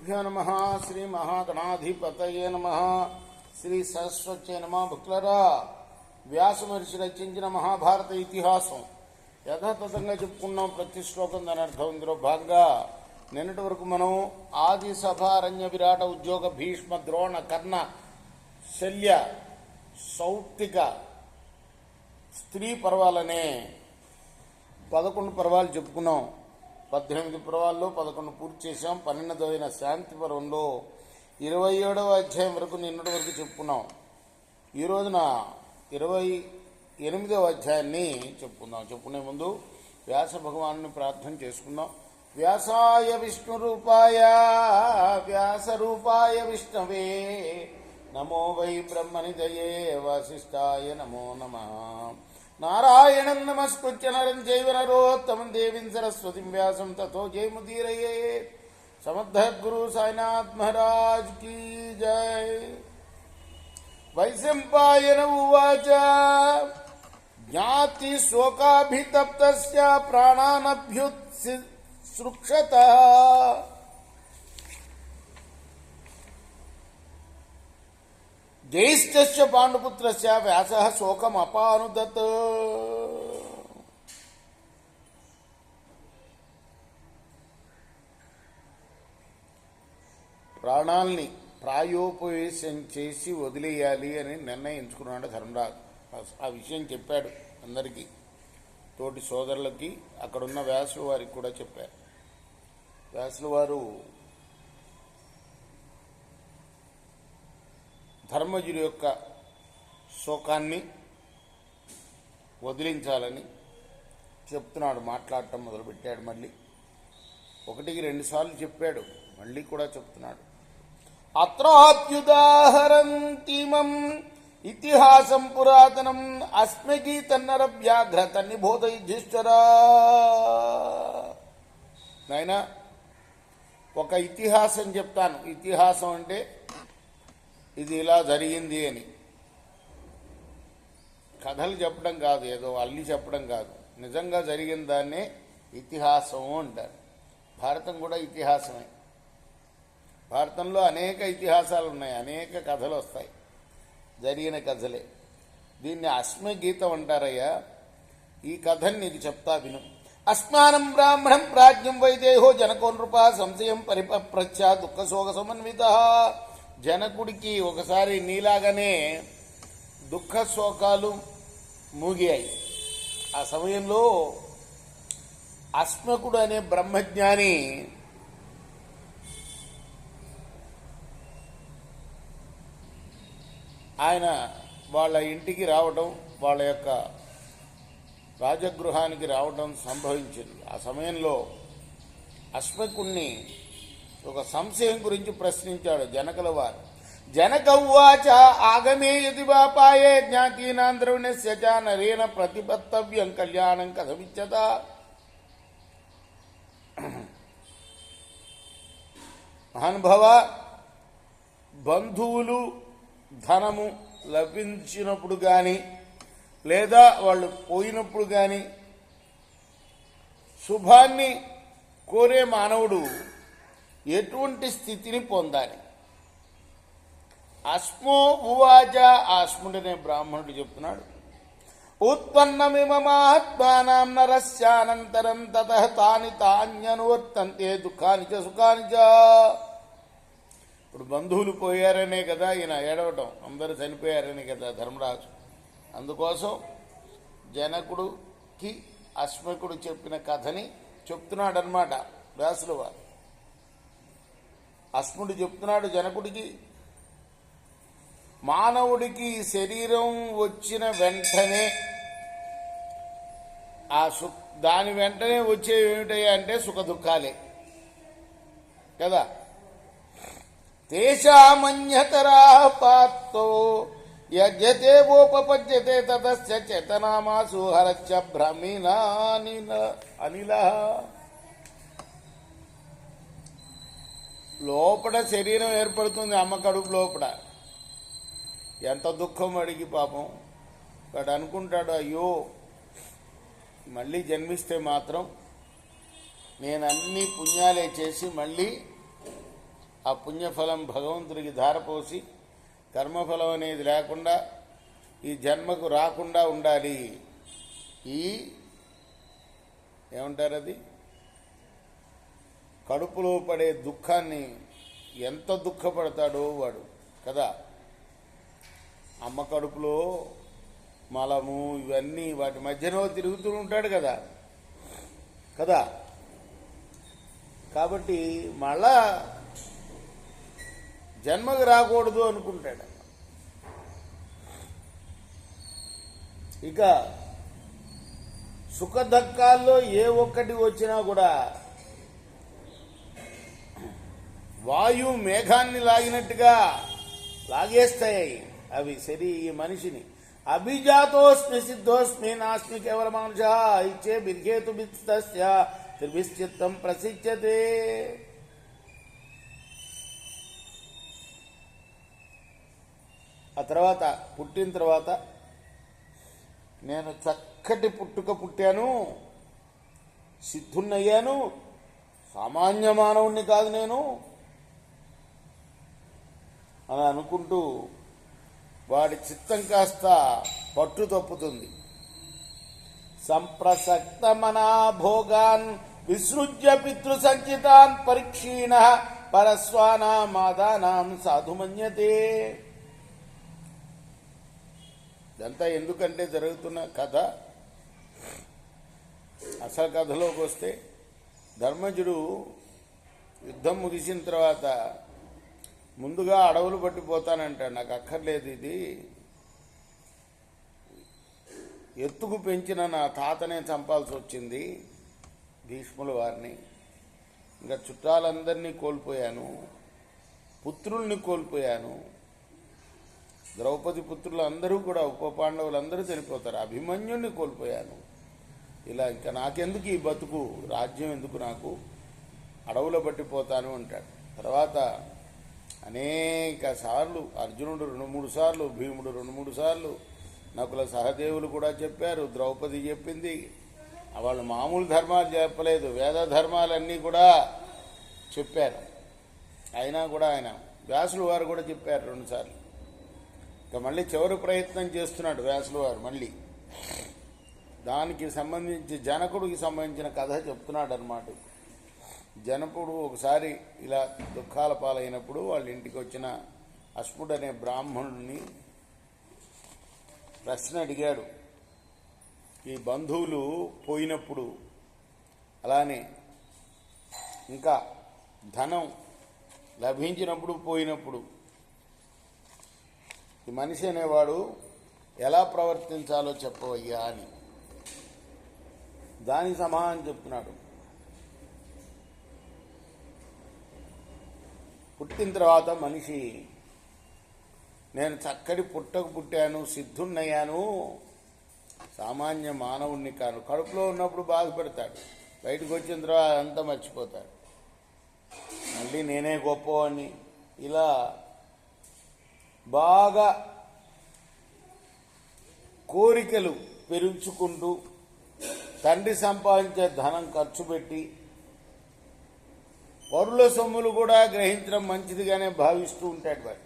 శ్రీగురుభ్యో నమ. శ్రీ మహాగణాధిపతయే నమ. శ్రీ సరస్వత్యై నమ. భక్తులరా, వ్యాస మహర్షి రచించిన మహాభారత ఇతిహాసం యథాతథంగా చెప్పుకున్నాం. ప్రతి శ్లోకం దాని అర్థం. ఇందులో భాగంగా నిన్నటి వరకు మనం ఆది సభ, అరణ్య, విరాట, ఉద్యోగ, భీష్మ, ద్రోణ, కర్ణ, శల్య, సౌప్తిక, స్త్రీ పర్వాలనే 11 పర్వాలు చెప్పుకున్నాం. 18 పర్వాల్లో 11 పూర్తి చేశాం. 12వ శాంతి పర్వంలో 27వ అధ్యాయం వరకు నిన్నటి వరకు చెప్పుకున్నాం. ఈ రోజున 28వ అధ్యాయాన్ని చెప్పుకుందాం. చెప్పుకునే ముందు వ్యాస భగవాను ప్రార్థన చేసుకుందాం. వ్యాసాయ విష్ణు రూపాయ వ్యాస రూపాయ విష్ణవే నమో వై బ్రహ్మనిధయే వశిష్ఠాయ నమో నమః. నారాయణం నమస్కృత్య నరం చైవ నరోత్తమం దేవీం సరస్వతిం వ్యాసం తతో జయముదీరయే. సమర్థగురు సాయినాథ్ మహారాజ్ కీ జై. వైశంపాయన ఉవాచ జ్ఞాతి శోకాభితప్తస్య ప్రాణానభ్యుత్సృక్షత జైశ్చ పాండుపుత్రస్య వ్యాసః శోకమపానుదత్. ప్రాణాల్ని ప్రాయోపవేశం చేసి వదిలేయాలి అని నిర్ణయించుకున్నాడు ధర్మరాజు. ఆ విషయం చెప్పాడు అందరికీ, తోటి సోదరులకి, అక్కడున్న వ్యాసుల వారికి కూడా చెప్పారు. వ్యాసుల వారు ధర్మజుడి యొక్క శోకాన్ని వదిలించాలని చెప్తున్నాడు. మాట్లాడటం మొదలుపెట్టాడు. మళ్ళీ 1-2 సార్లు చెప్పాడు, మళ్ళీ కూడా చెప్తున్నాడు. అత్రాప్యుదాహరంతిమం ఇతిహాసం పురాతనం అస్మగీతన్నర వ్యాఘ్రత నిబోధ యుధిష్ఠిరా. నాయనా, ఒక ఇతిహాసం చెప్తాను. ఇతిహాసం అంటే ఇది ఇలా జరిగింది అని కథలు చెప్పడం కాదు, ఏదో అల్లి చెప్పడం కాదు. నిజంగా జరిగిన దాన్నే ఇతిహాసం అంటారు. భారతం కూడా ఇతిహాసమే. భారతంలో అనేక ఇతిహాసాలు ఉన్నాయి, అనేక కథలు వస్తాయి, జరిగిన కథలే. దీన్ని అశ్మగీతం అంటారయ్యా. ఈ కథని నీకు చెప్తా విను. అస్మానం బ్రాహ్మణం ప్రాజ్ఞం వైదేహో జనకో నృప సంశయం పరిపప్రచ్ఛ దుఃఖశోక సమన్విత. జనకుడికి ఒకసారి నీలాగానే దుఃఖ శోకాలు మూగాయి. ఆ సమయంలో అస్మకుడు అనే బ్రహ్మజ్ఞాని ఆయన వాళ్ళ ఇంటికి రావటం, వాళ్ళ యొక్క రాజగృహానికి రావటం సంభవించింది. ఆ సమయంలో అశ్మకుణ్ణి ఒక సంశయం గురించి ప్రశ్నించాడు జనకుల వారు. జనక ఉవాచ ఆగమే యది వాపాయే జ్ఞాతీనాం ద్రవిణస్య చ నరేణ ప్రతిపత్తవ్యం కళ్యాణం కథమిచ్చత. మహానుభావ, బంధువులు ధనము లభించినప్పుడు కానీ లేదా వాళ్ళు పోయినప్పుడు కానీ శుభాన్ని కోరే మానవుడు ఎటువంటి స్థితిని పొందాలి? అస్మో ఉవాచ, అస్ముడనే బ్రాహ్మణుడు చెప్తున్నాడు. ఉత్పన్నమిమమాత్మానం నరస్యానంతరం తతః తాని తాన్యనువర్తంతే దుఃఖాని చ సుఖాని చ. ఇప్పుడు బంధువులు పోయారనే కదా ఈయన ఏడవటం, అందరూ చనిపోయారనే కదా ధర్మరాజు. అందుకోసం జనకుడికి అశ్మకుడు చెప్పిన కథని చెప్తున్నాడనమాట వ్యాసుల వారు. అశ్ముడు చెప్తున్నాడు జనకుడికి, మానవుడికి శరీరం వచ్చిన వెంటనే దాని వెంటనే వచ్చేవి ఏమిటయ్యా అంటే సుఖ దుఃఖాలే కదా. తేషామన్యతరా పాత్తో యజ్ఞతే ఓపపద్యతే తతస్య చేతనామాసు హరచ్చ భ్రమినా అనిల. లోపల శరీరం ఏర్పడుతుంది, అమ్మ కడుపు లోపల. ఎంత దుఃఖం అడిగి పాపం వాడు అనుకుంటాడు, అయ్యో మళ్ళీ జన్మిస్తే మాత్రం నేను అన్ని పుణ్యాలే చేసి మళ్ళీ ఆ పుణ్యఫలం భగవంతుడికి ధారపోసి కర్మఫలం అనేది లేకుండా ఈ జన్మకు రాకుండా ఉండాలి. ఈ ఏమంటారు అది, కడుపులో పడే దుఃఖాన్ని ఎంత దుఃఖపడతాడో వాడు కదా. అమ్మ కడుపులో మలము ఇవన్నీ వాటి మధ్యలో తిరుగుతూ ఉంటాడు కదా కదా. కాబట్టి మళ్ళా జన్మకు రాకూడదు అనుకుంటాడు. ఇక సుఖదుఖాల్లో ఏ ఒక్కటి వచ్చినా కూడా వాయు మేఘాన్ని లాగినట్టుగా లాగేస్తాయి అవి ఈ మనిషిని. అభిజాతోస్మి సిద్ధోస్మి నాస్మి కేవల మానుష ఇచ్చే బిర్హేతు బిస్తస్య త్రిభిశ్చిత్తం ప్రసిద్ధ్యతే. ఆ తర్వాత పుట్టిన తర్వాత నేను చక్కటి పుట్టుక పుట్టాను, సిద్ధున్నయ్యాను, సామాన్య మానవుణ్ణి కాదు నేను అని అనుకుంటూ వాడి చిత్తం కాస్త పట్టు తప్పుతుంది. సంప్రసక్త మనా భోగాన్ విసృజ్య పితృ సంచితాన్ పరీక్షీణ పరస్వానామాదానాం సాధుమన్యతే. ఇదంతా ఎందుకంటే జరుగుతున్న కథ. అసలు కథలోకి వస్తే ధర్మజుడు యుద్ధం ముగిసిన తర్వాత ముందుగా అడవులు పట్టిపోతానంటాడు. నాకు అక్కర్లేదు, ఇది ఎత్తుకు పెంచిన నా తాతనే చంపాల్సి వచ్చింది, భీష్ముల వారిని. ఇంకా చుట్టాలందరినీ కోల్పోయాను, పుత్రుల్ని కోల్పోయాను. ద్రౌపది పుత్రులు అందరూ కూడా ఉప పాండవులందరూ చనిపోతారు. అభిమన్యుణ్ణి కోల్పోయాను. ఇలా ఇంకా నాకెందుకు ఈ బతుకు, రాజ్యం ఎందుకు నాకు, అడవులో పట్టిపోతాను అంటాడు. తర్వాత అనేక సార్లు అర్జునుడు 2-3 సార్లు, భీముడు 2-3 సార్లు, నకుల సహదేవులు కూడా చెప్పారు, ద్రౌపది చెప్పింది. వాళ్ళు మామూలు ధర్మాలు చెప్పలేదు, వేద ధర్మాలన్నీ కూడా చెప్పారు. అయినా కూడా ఆయన వ్యాసులు వారు కూడా చెప్పారు 2 సార్లు. ఇక మళ్ళీ చివరి ప్రయత్నం చేస్తున్నాడు వ్యాసులు వారు. మళ్ళీ దానికి సంబంధించి జనకుడికి సంబంధించిన కథ చెప్తున్నాడు అన్నమాట. జనకుడు ఒకసారి ఇలా దుఃఖాల పాలైనప్పుడు వాళ్ళ ఇంటికి వచ్చిన అశ్ముడు అనే బ్రాహ్మణుడిని ప్రశ్న అడిగాడు. ఈ బంధువులు పోయినప్పుడు, అలానే ఇంకా ధనం లభించినప్పుడు పోయినప్పుడు ఈ మనిషి అనేవాడు ఎలా ప్రవర్తించాలో చెప్పవయ్యా అని. దానికి సమాధానం చెప్తున్నాడు. పుట్టిన తర్వాత మనిషి నేను చక్కటి పుట్టకు పుట్టాను, సిద్ధున్నయ్యాను, సామాన్య మానవుణ్ణి కాను. కడుపులో ఉన్నప్పుడు బాధపడతాడు, బయటకు వచ్చిన తర్వాత అంతా మర్చిపోతాడు. మళ్ళీ నేనే గొప్పవాణ్ణి, ఇలా బాగా కోరికలు పెంచుకుంటూ తండ్రి సంపాదించే ధనం ఖర్చు పెట్టి పరుల సొమ్ములు కూడా గ్రహించడం మంచిదిగానే భావిస్తూ ఉంటాడు. వాడు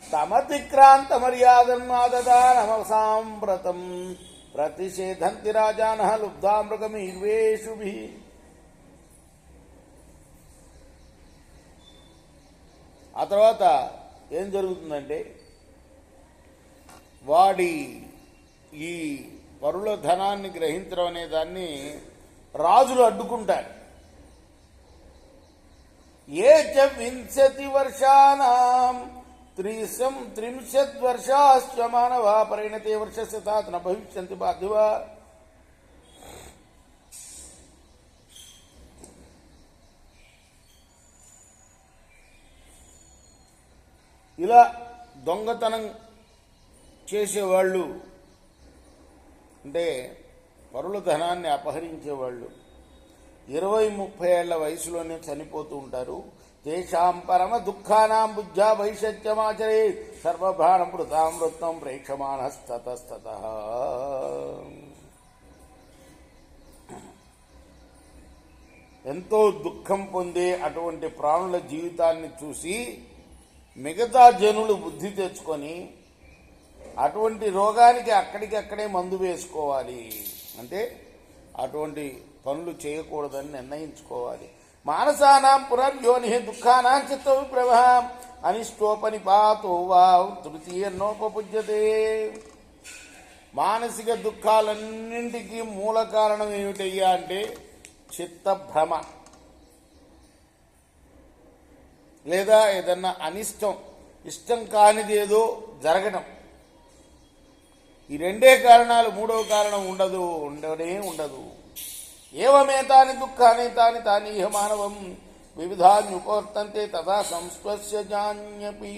తమతిక్రాంత మర్యాదన్మాదానమసాంవ్రతం ప్రతిషేధంతి రాజాన లుబ్ధామృగమీర్వేషుభి. ఆ తర్వాత ఏం జరుగుతుందంటే వాడి ఈ పరుల ధనాన్ని గ్రహించడం అనే దాన్ని రాజులు అడ్డుకుంటారు. ఏ చ 20 వర్షానాం 30 వర్షాశ్చ మానవా పరిణతే వర్షస్య తాత్ న భవిష్యంతి బాధ్యవా. ఇలా దొంగతనం చేసేవాళ్ళు, అంటే పరుల ధనాన్ని అపహరించేవాళ్ళు 20-30 ఏళ్ల వయసులోనే చనిపోతూ ఉంటారు. తేషాం పరమ దుఃఖానాం బుద్ధ్యా వైషత్యమాచరే సర్వభాణమృతామృతం ప్రేక్షమాణస్తతస్తతః. ఎంతో దుఃఖం పొందే అటువంటి ప్రాణుల జీవితాన్ని చూసి మిగతా జనులు బుద్ధి తెచ్చుకొని అటువంటి రోగానికి అక్కడికక్కడే మందు వేసుకోవాలి, అంటే అటువంటి పనులు చేయకూడదని నిర్ణయించుకోవాలి. మానసానాం పునర్యోని దుఃఖానాం చిత్త విప్రభాం అనిష్టోపనిపాతో వా తృతీయన్నోపపుజ్యతే. మానసిక దుఃఖాలన్నింటికీ మూల కారణం ఏమిటయ్యా అంటే చిత్తభ్రమ, లేదా ఏదన్నా అనిష్టం, ఇష్టం కానిదేదో జరగడం. ఈ రెండే కారణాలు, మూడవ కారణం ఉండనే ఉండదు. ఏవమేతాని దుఃఖాని తాని తాని ఇహ మానవం వివిధాన్ని ఉపవర్తంతే తథా సంస్పర్శ్య జాన్యపి.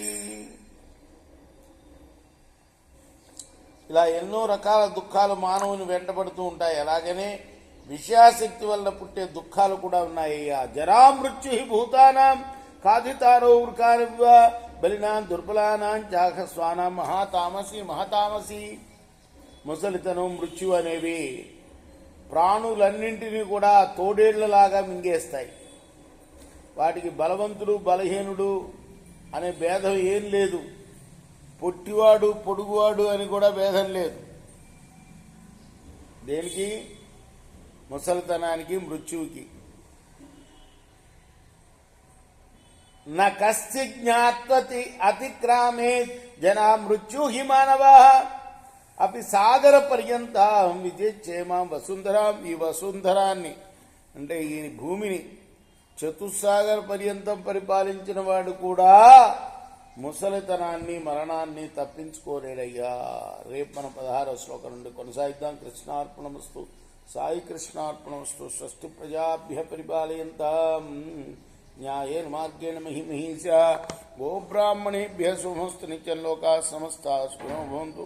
ఇలా ఎన్నో రకాల దుఃఖాలు మానవుని వెంటబడుతూ ఉంటాయి. అలాగనే విషయాశక్తి వల్ల పుట్టే దుఃఖాలు కూడా ఉన్నాయ్యా. జరా మృత్యు భూతానాం కాధితారో వృకారివ్వ బలినాం దుర్బలానాం చాహస్వానాం మహాతామసి మహతామసి. ముసలితనం, మృత్యు అనేవి ప్రాణులన్నింటినీ కూడా తోడేళ్లలాగా మింగేస్తాయి. వాటికి బలవంతుడు బలహీనుడు అనే భేదం ఏం లేదు, పొట్టివాడు పొడుగువాడు అని కూడా భేదం లేదు. దేనికి? ముసలితనానికి, మృత్యువుకి. న కస్య జ్ఞాత్వతి అతిక్రామే జనా మృత్యు హి మానవా అపి సాగర పర్యంతం విజయక్షేమం వసుంధరాం. ఈ వసుంధరాన్ని అంటే ఈ భూమిని చతుస్సాగర పర్యంతం పరిపాలించిన వాడు కూడా ముసలితనాన్ని, మరణాన్ని తప్పించుకోలేడయ్యా. రేపు మనం 16వ శ్లోకం నుండి కొనసాగిద్దాం. కృష్ణార్పణమస్తు. సాయి కృష్ణార్పణమస్తు. స్వస్తి ప్రజాభ్య పరిపాలయంతాం న్యాయేన మార్గేణ మహిమహీష. గోబ్రాహ్మణేభ్య శుభమస్తు. నిత్యం లోకాః సమస్తాః సుఖినో భవంతు.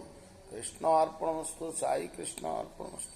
కృష్ణార్పణమస్తు. సాయి కృష్ణార్పణమస్తు.